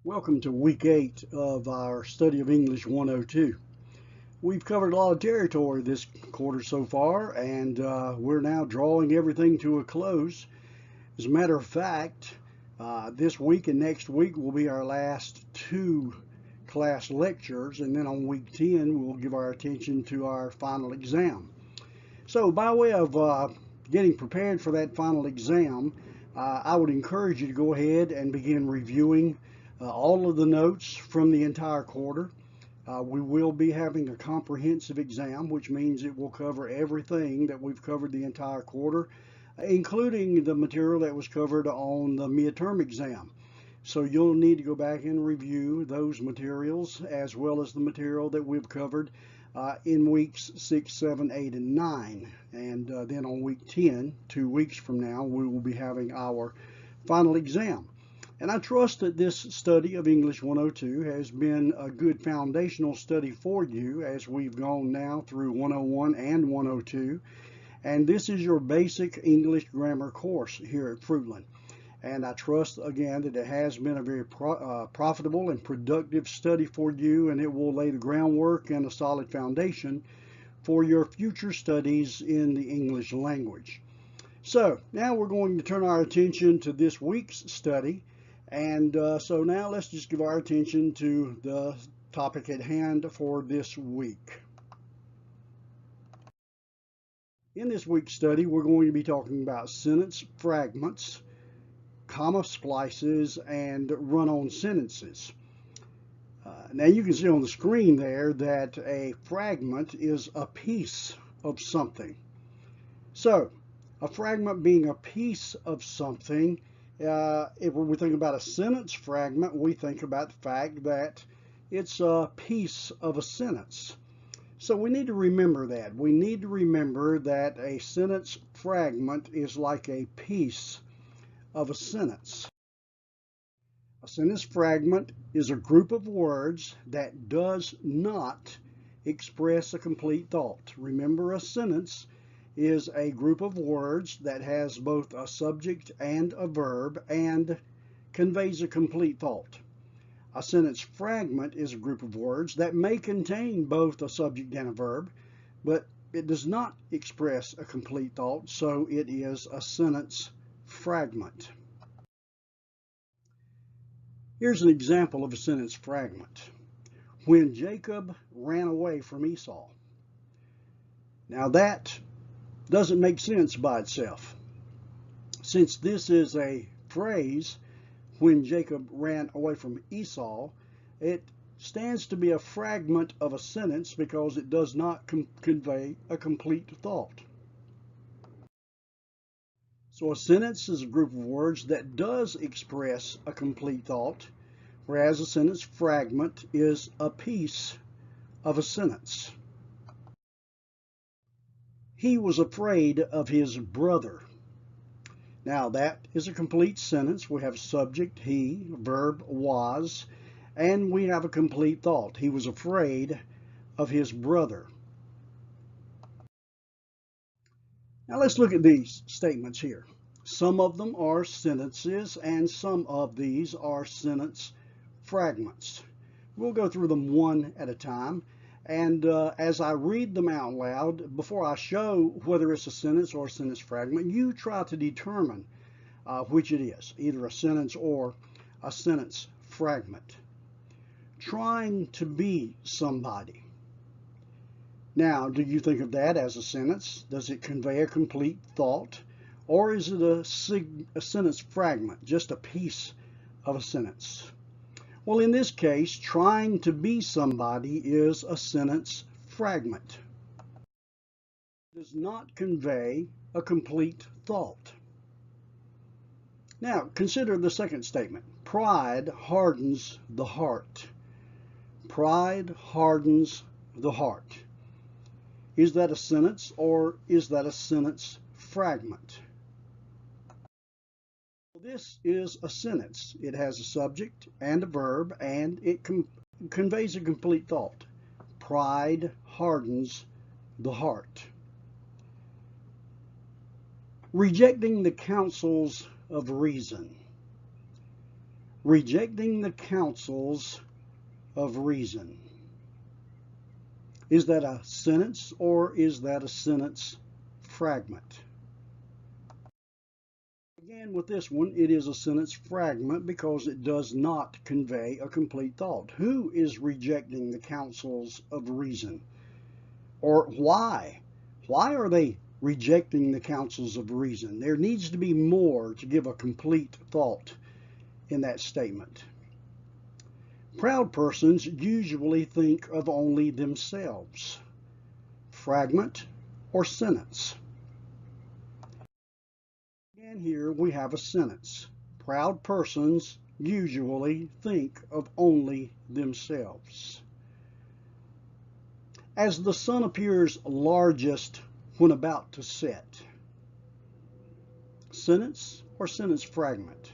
Welcome to week 8 of our study of English 102. We've covered a lot of territory this quarter so far, and we're now drawing everything to a close. As a matter of fact, this week and next week will be our last two class lectures, and then on week 10 we'll give our attention to our final exam. So by way of getting prepared for that final exam, I would encourage you to go ahead and begin reviewing all of the notes from the entire quarter. We will be having a comprehensive exam, which means it will cover everything that we've covered the entire quarter, including the material that was covered on the midterm exam. So you'll need to go back and review those materials as well as the material that we've covered in weeks 6, 7, 8, and 9. And then on week 10, 2 weeks from now, we will be having our final exam. And I trust that this study of English 102 has been a good foundational study for you as we've gone now through 101 and 102. And this is your basic English grammar course here at Fruitland. And I trust again that it has been a very profitable and productive study for you, and it will lay the groundwork and a solid foundation for your future studies in the English language. So now we're going to turn our attention to this week's study. And so now let's just give our attention to the topic at hand for this week. In this week's study, we're going to be talking about sentence fragments, comma splices, and run-on sentences. Now you can see on the screen there that a fragment is a piece of something. So a fragment being a piece of something, if we think about a sentence fragment, we think about the fact that it's a piece of a sentence. So we need to remember that. We need to remember that a sentence fragment is like a piece of a sentence. A sentence fragment is a group of words that does not express a complete thought. Remember, a sentence is a group of words that has both a subject and a verb and conveys a complete thought. A sentence fragment is a group of words that may contain both a subject and a verb, but it does not express a complete thought, so it is a sentence fragment. Here's an example of a sentence fragment. When Jacob ran away from Esau. Now that doesn't make sense by itself. Since this is a phrase, when Jacob ran away from Esau, it stands to be a fragment of a sentence because it does not convey a complete thought. So a sentence is a group of words that does express a complete thought, whereas a sentence fragment is a piece of a sentence. He was afraid of his brother. Now that is a complete sentence. We have subject, he, verb, was, and we have a complete thought. He was afraid of his brother. Now let's look at these statements here. Some of them are sentences and some of these are sentence fragments. We'll go through them one at a time. And as I read them out loud, before I show whether it's a sentence or a sentence fragment, you try to determine which it is, either a sentence or a sentence fragment. Trying to be somebody. Now, do you think of that as a sentence? Does it convey a complete thought? Or is it a sentence fragment, just a piece of a sentence? Well, in this case, trying to be somebody is a sentence fragment. It does not convey a complete thought. Now, consider the second statement. Pride hardens the heart. Pride hardens the heart. Is that a sentence or is that a sentence fragment? This is a sentence. It has a subject and a verb, and it conveys a complete thought. Pride hardens the heart. Rejecting the counsels of reason. Rejecting the counsels of reason. Is that a sentence or is that a sentence fragment? Again, with this one, it is a sentence fragment because it does not convey a complete thought. Who is rejecting the counsels of reason? Or why? Why are they rejecting the counsels of reason? There needs to be more to give a complete thought in that statement. Proud persons usually think of only themselves. Fragment or sentence? And here we have a sentence. Proud persons usually think of only themselves. As the sun appears largest when about to set. Sentence or sentence fragment?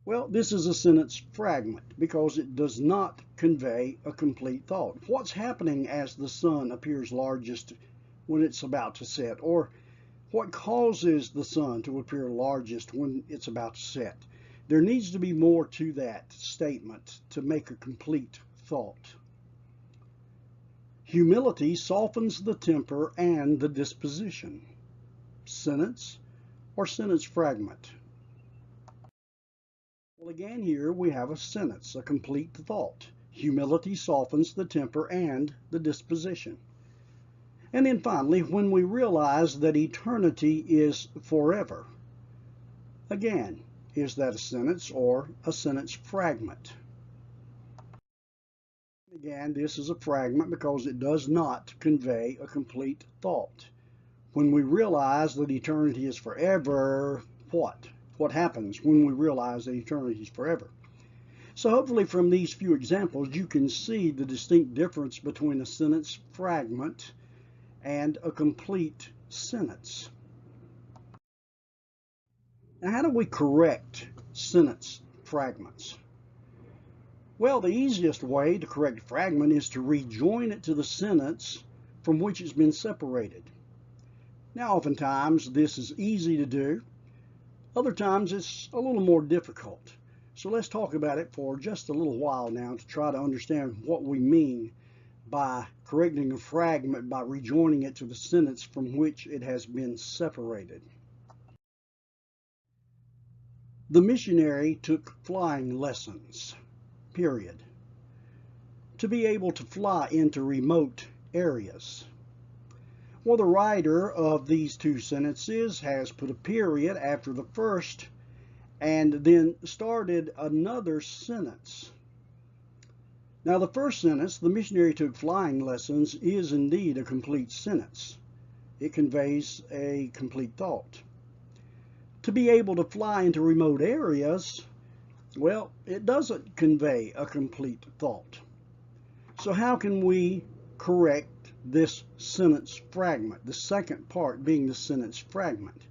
Well, this is a sentence fragment because it does not convey a complete thought. What's happening as the sun appears largest when it's about to set? Or what causes the sun to appear largest when it's about to set? There needs to be more to that statement to make a complete thought. Humility softens the temper and the disposition. Sentence or sentence fragment? Well, again, here we have a sentence, a complete thought. Humility softens the temper and the disposition. And then finally, when we realize that eternity is forever. Again, is that a sentence or a sentence fragment? Again, this is a fragment because it does not convey a complete thought. When we realize that eternity is forever, what? What happens when we realize that eternity is forever? So hopefully from these few examples, you can see the distinct difference between a sentence fragment and a complete sentence. Now, how do we correct sentence fragments? Well, the easiest way to correct a fragment is to rejoin it to the sentence from which it's been separated. Now, oftentimes, this is easy to do. Other times, it's a little more difficult. So let's talk about it for just a little while now to try to understand what we mean by correcting a fragment by rejoining it to the sentence from which it has been separated. The missionary took flying lessons, period, to be able to fly into remote areas. Well, the writer of these two sentences has put a period after the first and then started another sentence. Now, the first sentence, the missionary took flying lessons, is indeed a complete sentence. It conveys a complete thought. To be able to fly into remote areas, well, it doesn't convey a complete thought. So how can we correct this sentence fragment, the second part being the sentence fragment?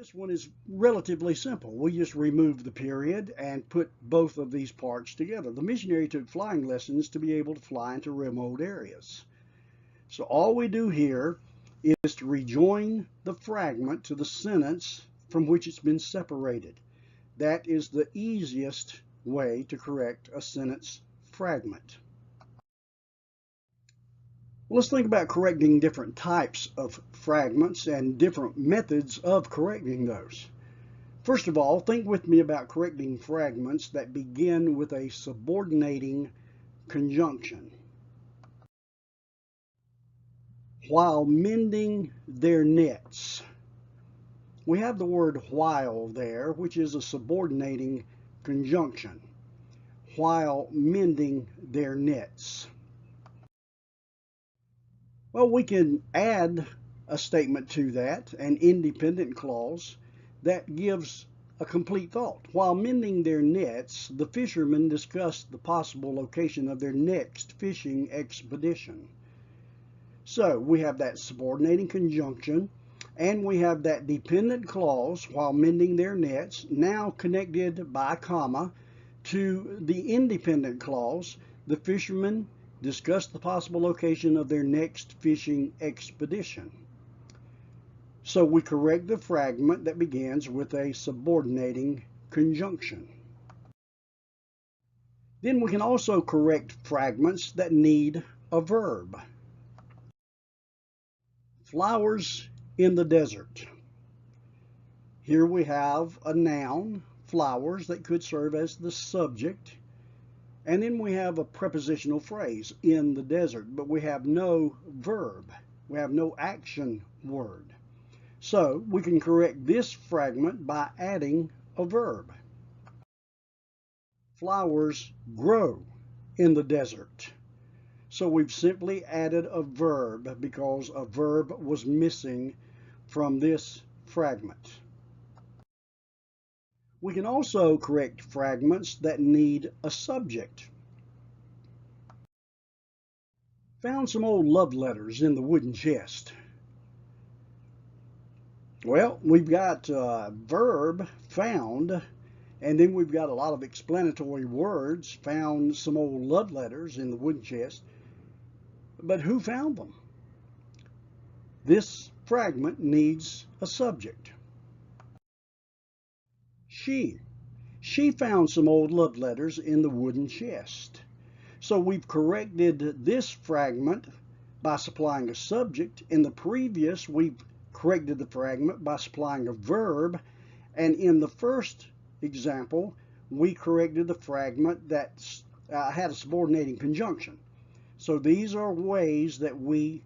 This one is relatively simple. We just remove the period and put both of these parts together. The missionary took flying lessons to be able to fly into remote areas. So all we do here is to rejoin the fragment to the sentence from which it's been separated. That is the easiest way to correct a sentence fragment. Well, let's think about correcting different types of fragments and different methods of correcting those. First of all, think with me about correcting fragments that begin with a subordinating conjunction. While mending their nets. We have the word while there, which is a subordinating conjunction. While mending their nets. Well, we can add a statement to that, an independent clause, that gives a complete thought. While mending their nets, the fishermen discussed the possible location of their next fishing expedition. So we have that subordinating conjunction, and we have that dependent clause, while mending their nets, now connected by a comma to the independent clause. The fishermen discussed the possible location of their next fishing expedition. So we correct the fragment that begins with a subordinating conjunction. Then we can also correct fragments that need a verb. Flowers in the desert. Here we have a noun, flowers, that could serve as the subject. And then we have a prepositional phrase, in the desert, but we have no verb. We have no action word. So we can correct this fragment by adding a verb. Flowers grow in the desert. So we've simply added a verb because a verb was missing from this fragment. We can also correct fragments that need a subject. Found some old love letters in the wooden chest. Well, we've got verb, found, and then we've got a lot of explanatory words. Found some old love letters in the wooden chest. But who found them? This fragment needs a subject. She found some old love letters in the wooden chest. So we've corrected this fragment by supplying a subject. In the previous, we've corrected the fragment by supplying a verb. And in the first example, we corrected the fragment that had a subordinating conjunction. So these are ways that we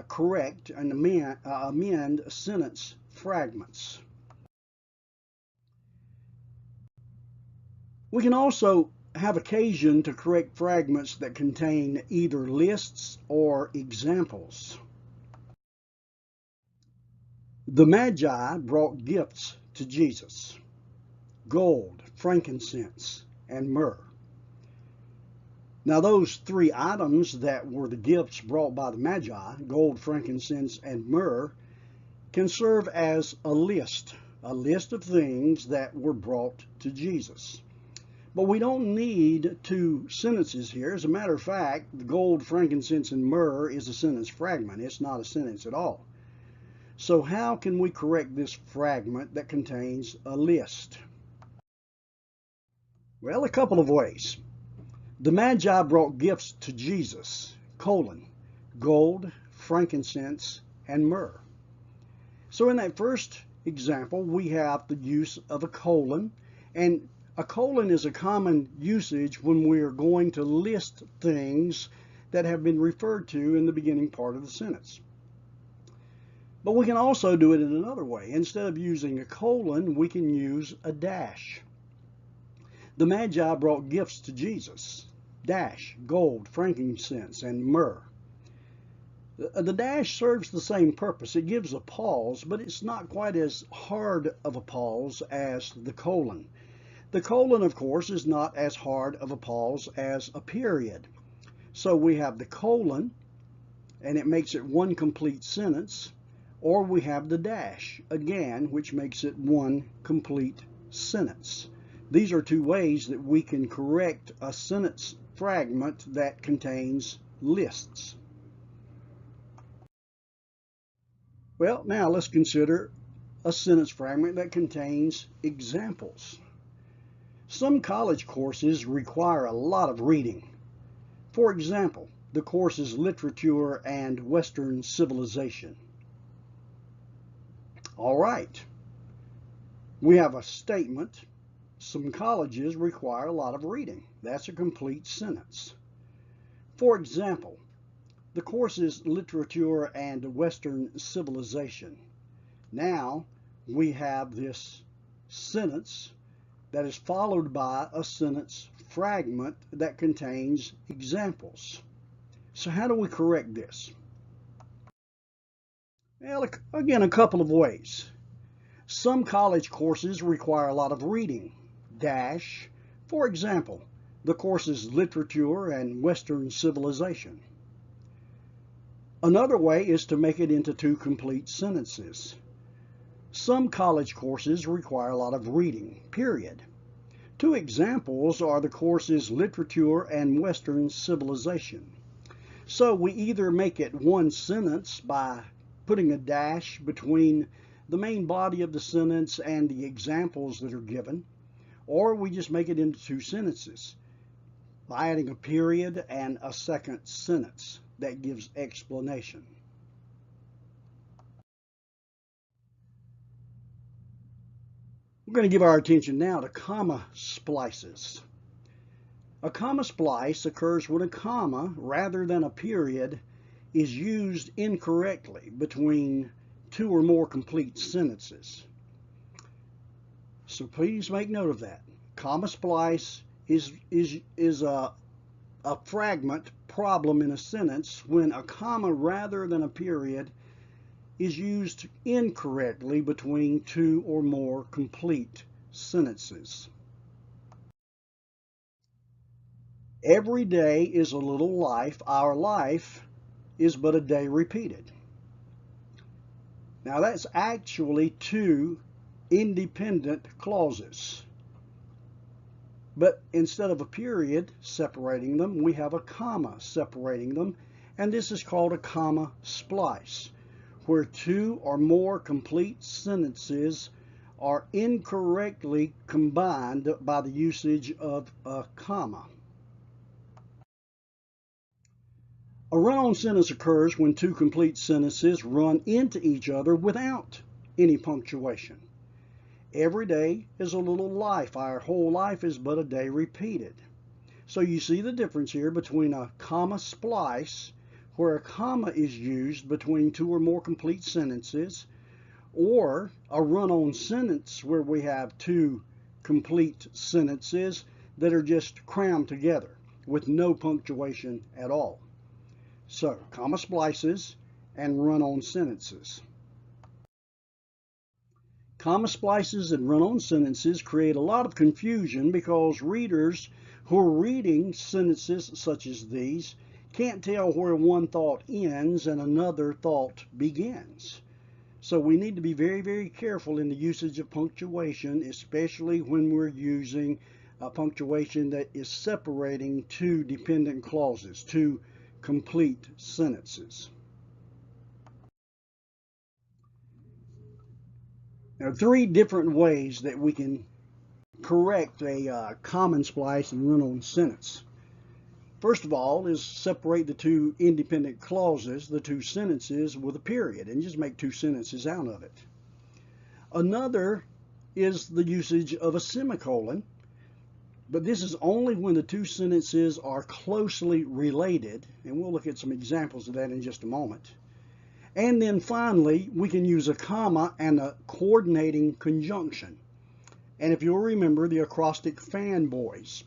correct and amend sentence fragments. We can also have occasion to correct fragments that contain either lists or examples. The Magi brought gifts to Jesus: gold, frankincense, and myrrh. Now those three items that were the gifts brought by the Magi, gold, frankincense, and myrrh, can serve as a list of things that were brought to Jesus. But we don't need two sentences here. As a matter of fact, the gold, frankincense, and myrrh is a sentence fragment. It's not a sentence at all. So how can we correct this fragment that contains a list? Well, a couple of ways. The Magi brought gifts to Jesus, gold, frankincense, and myrrh. So in that first example, we have the use of a colon, and a colon is a common usage when we are going to list things that have been referred to in the beginning part of the sentence. But we can also do it in another way. Instead of using a colon, we can use a dash. The Magi brought gifts to Jesus, gold, frankincense, and myrrh. The dash serves the same purpose. It gives a pause, but it's not quite as hard of a pause as the colon. The colon, of course, is not as hard of a pause as a period. So we have the colon, and it makes it one complete sentence, or we have the dash, again, which makes it one complete sentence. These are two ways that we can correct a sentence fragment that contains lists. Well, now let's consider a sentence fragment that contains examples. Some college courses require a lot of reading. For example, the courses Literature and Western Civilization. All right, we have a statement. Some colleges require a lot of reading. That's a complete sentence. For example, the courses Literature and Western Civilization. Now we have this sentence that is followed by a sentence fragment that contains examples. So how do we correct this? Well, again, a couple of ways. Some college courses require a lot of reading. For example, the courses Literature and Western Civilization. Another way is to make it into two complete sentences. Some college courses require a lot of reading, period. Two examples are the courses Literature and Western Civilization. So we either make it one sentence by putting a dash between the main body of the sentence and the examples that are given, or we just make it into two sentences by adding a period and a second sentence that gives explanation. We're going to give our attention now to comma splices. A comma splice occurs when a comma, rather than a period, is used incorrectly between two or more complete sentences. So please make note of that. Comma splice is a fragment problem in a sentence when a comma rather than a period is used incorrectly between two or more complete sentences. Every day is a little life. Our life is but a day repeated. Now that's actually two independent clauses. But instead of a period separating them, we have a comma separating them, and this is called a comma splice, where two or more complete sentences are incorrectly combined by the usage of a comma. A run-on sentence occurs when two complete sentences run into each other without any punctuation. Every day is a little life. Our whole life is but a day repeated. So you see the difference here between a comma splice, where a comma is used between two or more complete sentences, or a run-on sentence where we have two complete sentences that are just crammed together with no punctuation at all. So, comma splices and run-on sentences. Comma splices and run-on sentences create a lot of confusion because readers who are reading sentences such as these can't tell where one thought ends and another thought begins. So we need to be very, very careful in the usage of punctuation, especially when we're using a punctuation that is separating two dependent clauses, two complete sentences. There are three different ways that we can correct a common splice and run-on sentence. First of all is separate the two independent clauses, the two sentences, with a period and just make two sentences out of it. Another is the usage of a semicolon, but this is only when the two sentences are closely related, and we'll look at some examples of that in just a moment. And then finally, we can use a comma and a coordinating conjunction. And if you'll remember the acrostic fanboys,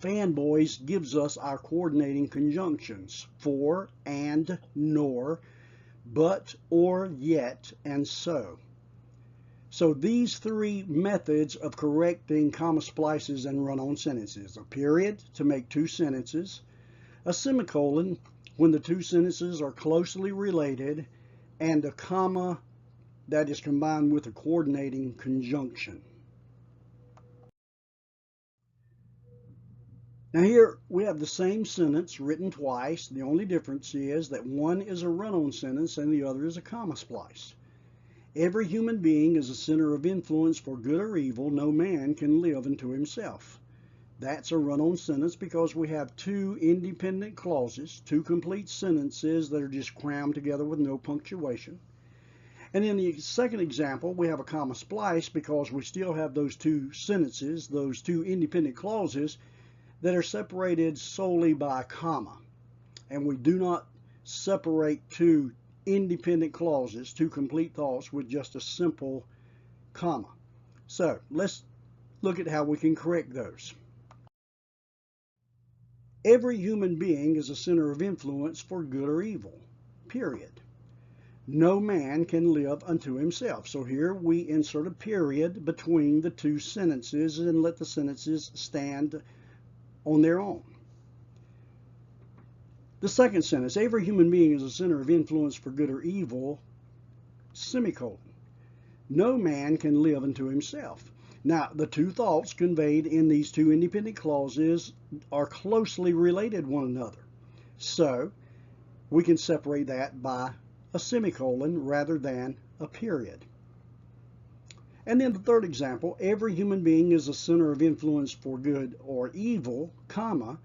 fanboys gives us our coordinating conjunctions: for, and, nor, but, or, yet, and so. So these three methods of correcting comma splices and run-on sentences: a period to make two sentences, a semicolon when the two sentences are closely related, and a comma that is combined with a coordinating conjunction. Now here we have the same sentence written twice. The only difference is that one is a run-on sentence and the other is a comma splice. Every human being is a center of influence for good or evil. No man can live unto himself. That's a run-on sentence because we have two independent clauses, two complete sentences that are just crammed together with no punctuation. And in the second example, we have a comma splice because we still have those two sentences, those two independent clauses that are separated solely by a comma. And we do not separate two independent clauses, two complete thoughts, with just a simple comma. So let's look at how we can correct those. Every human being is a center of influence for good or evil, period. No man can live unto himself. So here we insert a period between the two sentences and let the sentences stand on their own. The second sentence: every human being is a center of influence for good or evil, semicolon. No man can live unto himself. Now, the two thoughts conveyed in these two independent clauses are closely related one another. So we can separate that by a semicolon rather than a period. And then the third example, every human being is a center of influence for good or evil, comma,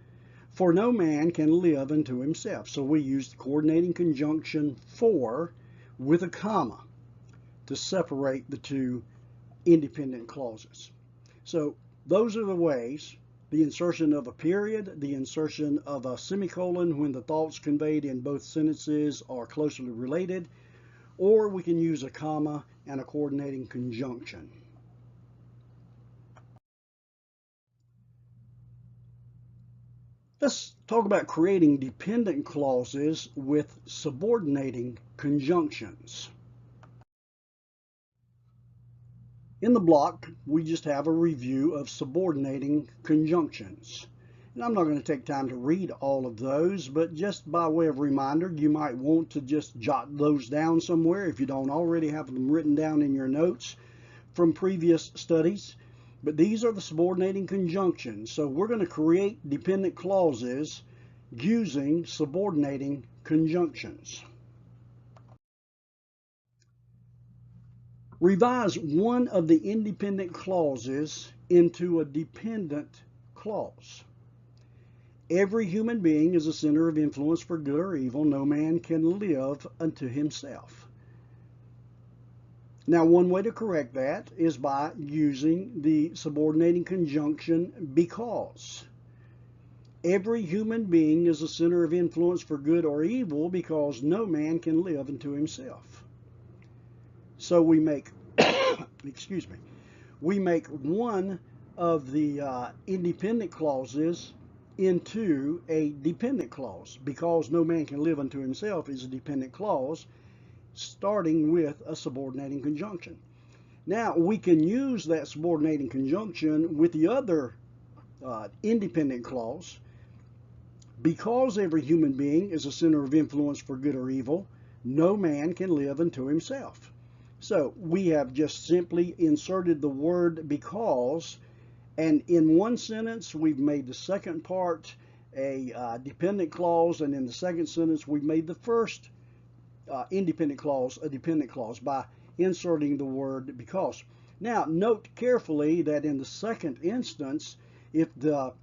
for no man can live unto himself. So we use the coordinating conjunction for with a comma to separate the two independent clauses. So those are the ways: the insertion of a period, the insertion of a semicolon when the thoughts conveyed in both sentences are closely related, or we can use a comma and a coordinating conjunction. Let's talk about creating dependent clauses with subordinating conjunctions. In the block, we just have a review of subordinating conjunctions. And I'm not going to take time to read all of those, but just by way of reminder, you might want to just jot those down somewhere if you don't already have them written down in your notes from previous studies. But these are the subordinating conjunctions. So we're going to create dependent clauses using subordinating conjunctions. Revise one of the independent clauses into a dependent clause. Every human being is a center of influence for good or evil. No man can live unto himself. Now, one way to correct that is by using the subordinating conjunction because. Every human being is a center of influence for good or evil because no man can live unto himself. So we make, excuse me, we make one of the independent clauses into a dependent clause. Because no man can live unto himself is a dependent clause, starting with a subordinating conjunction. Now we can use that subordinating conjunction with the other independent clause. Because every human being is a center of influence for good or evil, no man can live unto himself. So we have just simply inserted the word because, and in one sentence we've made the second part a dependent clause, and in the second sentence we've made the first independent clause a dependent clause by inserting the word because. Now note carefully that in the second instance, if the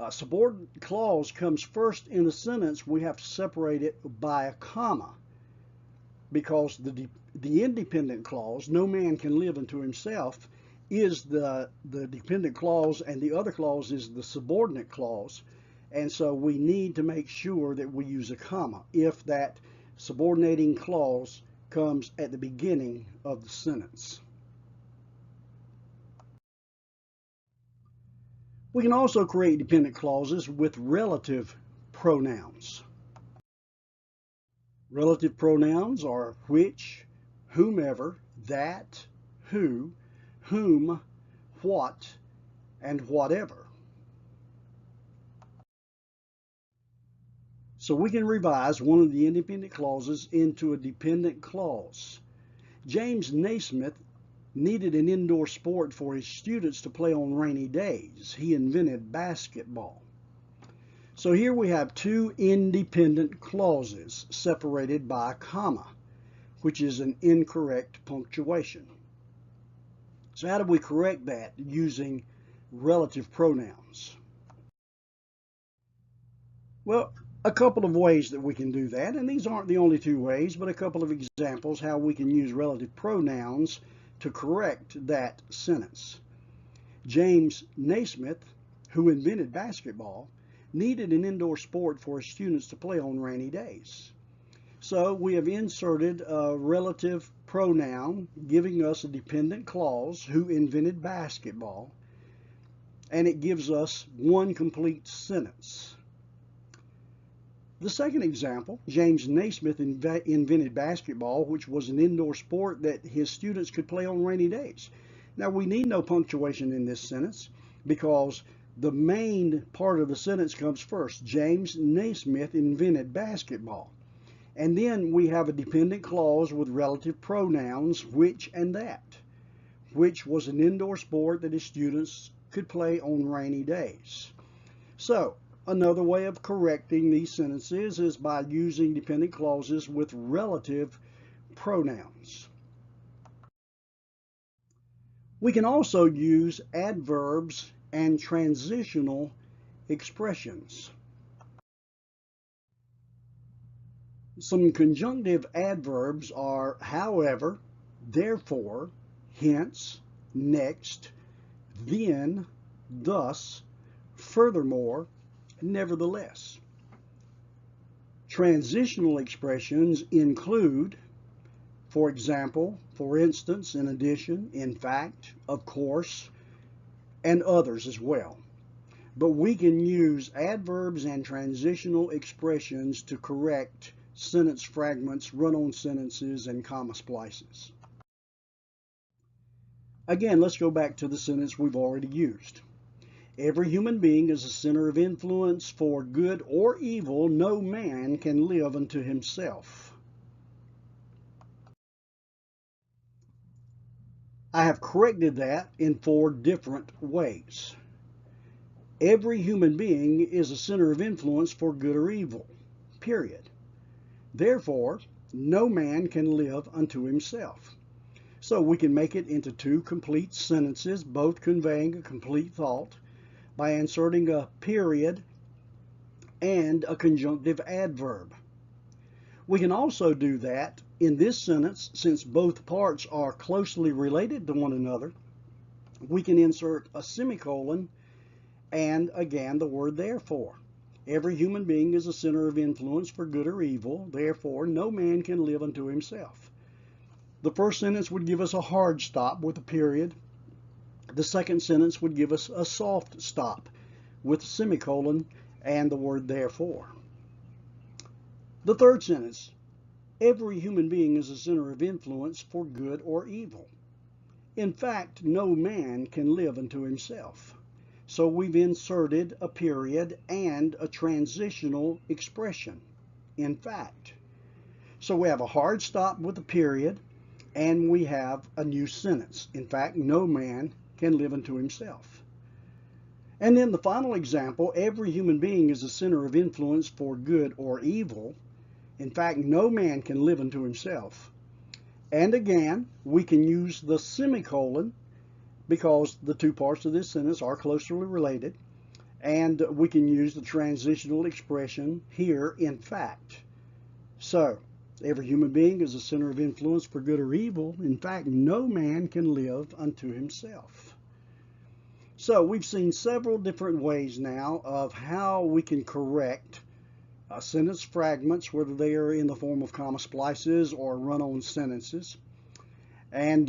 subordinate clause comes first in the sentence, we have to separate it by a comma, because the independent clause, no man can live unto himself, is the dependent clause, and the other clause is the subordinate clause. And so we need to make sure that we use a comma if that subordinating clause comes at the beginning of the sentence. We can also create dependent clauses with relative pronouns. Relative pronouns are which, whomever, that, who, whom, what, and whatever. So we can revise one of the independent clauses into a dependent clause. James Naismith needed an indoor sport for his students to play on rainy days. He invented basketball. So here we have two independent clauses separated by a comma, which is an incorrect punctuation. So how do we correct that? Using relative pronouns. Well, a couple of ways that we can do that, and these aren't the only two ways, but a couple of examples how we can use relative pronouns to correct that sentence. James Naismith, who invented basketball, needed an indoor sport for his students to play on rainy days. So we have inserted a relative pronoun giving us a dependent clause, who invented basketball, and it gives us one complete sentence. The second example, James Naismith invented basketball, which was an indoor sport that his students could play on rainy days. Now we need no punctuation in this sentence because the main part of the sentence comes first. James Naismith invented basketball. And then we have a dependent clause with relative pronouns, which and that, which was an indoor sport that his students could play on rainy days. So Another way of correcting these sentences is by using dependent clauses with relative pronouns. We can also use adverbs and transitional expressions. Some conjunctive adverbs are however, therefore, hence, next, then, thus, furthermore, nevertheless. Transitional expressions include, for example, for instance, in addition, in fact, of course, and others as well. But we can use adverbs and transitional expressions to correct sentence fragments, run-on sentences, and comma splices. Again, let's go back to the sentence we've already used. Every human being is a center of influence for good or evil. No man can live unto himself. I have corrected that in 4 different ways. Every human being is a center of influence for good or evil, period. Therefore, no man can live unto himself. So we can make it into 2 complete sentences, both conveying a complete thought, by inserting a period and a conjunctive adverb. We can also do that in this sentence, since both parts are closely related to one another. We can insert a semicolon and again the word therefore. Every human being is a center of influence for good or evil. Therefore, no man can live unto himself. The first sentence would give us a hard stop with a period. The second sentence would give us a soft stop with a semicolon and the word therefore. The third sentence, every human being is a center of influence for good or evil. In fact, no man can live unto himself. So we've inserted a period and a transitional expression, in fact. So we have a hard stop with a period, and we have a new sentence. In fact, no man can live unto himself. And then the final example, every human being is a center of influence for good or evil. In fact, no man can live unto himself. And again, we can use the semicolon because the 2 parts of this sentence are closely related. And we can use the transitional expression here, in fact. So, every human being is a center of influence for good or evil. In fact, no man can live unto himself. So we've seen several different ways now of how we can correct sentence fragments, whether they are in the form of comma splices or run-on sentences. And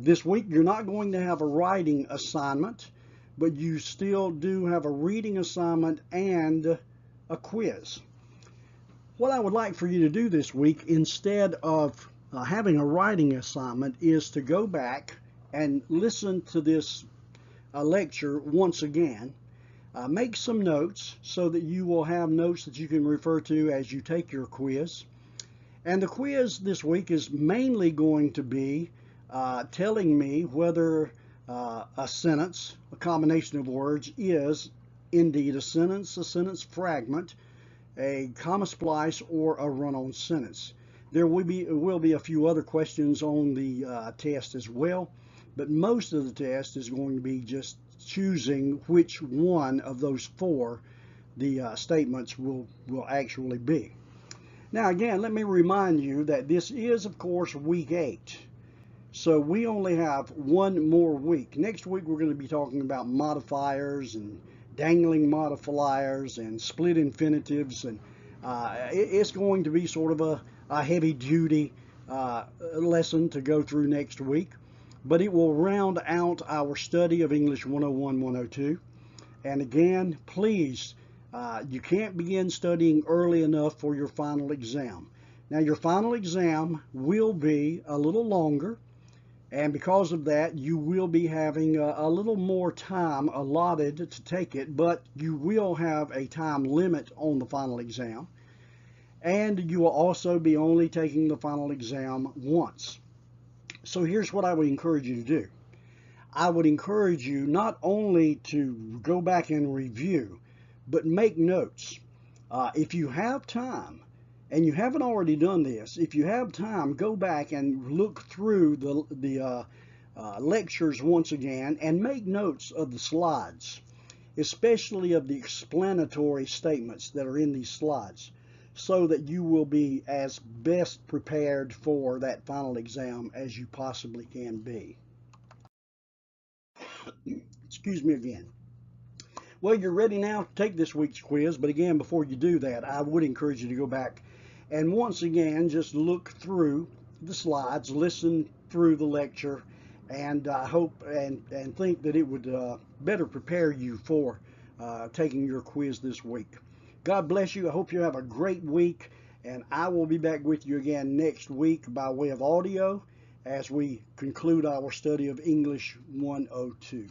this week you're not going to have a writing assignment, but you still do have a reading assignment and a quiz. What I would like for you to do this week, instead of having a writing assignment, is to go back and listen to this lecture once again. Make some notes so that you will have notes that you can refer to as you take your quiz. And the quiz this week is mainly going to be telling me whether a sentence, a combination of words, is indeed a sentence fragment, a comma splice, or a run-on sentence. There will be a few other questions on the test as well, but most of the test is going to be just choosing which one of those 4 the statements will actually be. Now again, let me remind you that this is, of course, week 8. So we only have 1 more week. Next week we're going to be talking about modifiers and dangling modifiers and split infinitives, and it's going to be sort of a heavy-duty lesson to go through next week. But it will round out our study of English 101, 102. And again, please, you can't begin studying early enough for your final exam. Now, your final exam will be a little longer, and because of that, you will be having a little more time allotted to take it, but you will have a time limit on the final exam. And you will also be only taking the final exam once. So here's what I would encourage you to do. I would encourage you not only to go back and review, but make notes. If you have time, and you haven't already done this, if you have time, go back and look through the lectures once again and make notes of the slides, especially of the explanatory statements that are in these slides, so that you will be as best prepared for that final exam as you possibly can be. Excuse me again. Well, you're ready now to take this week's quiz, but again, before you do that, I would encourage you to go back and once again just look through the slides, listen through the lecture, and I hope and think that it would better prepare you for taking your quiz this week. God bless you. I hope you have a great week, and I will be back with you again next week by way of audio as we conclude our study of English 102.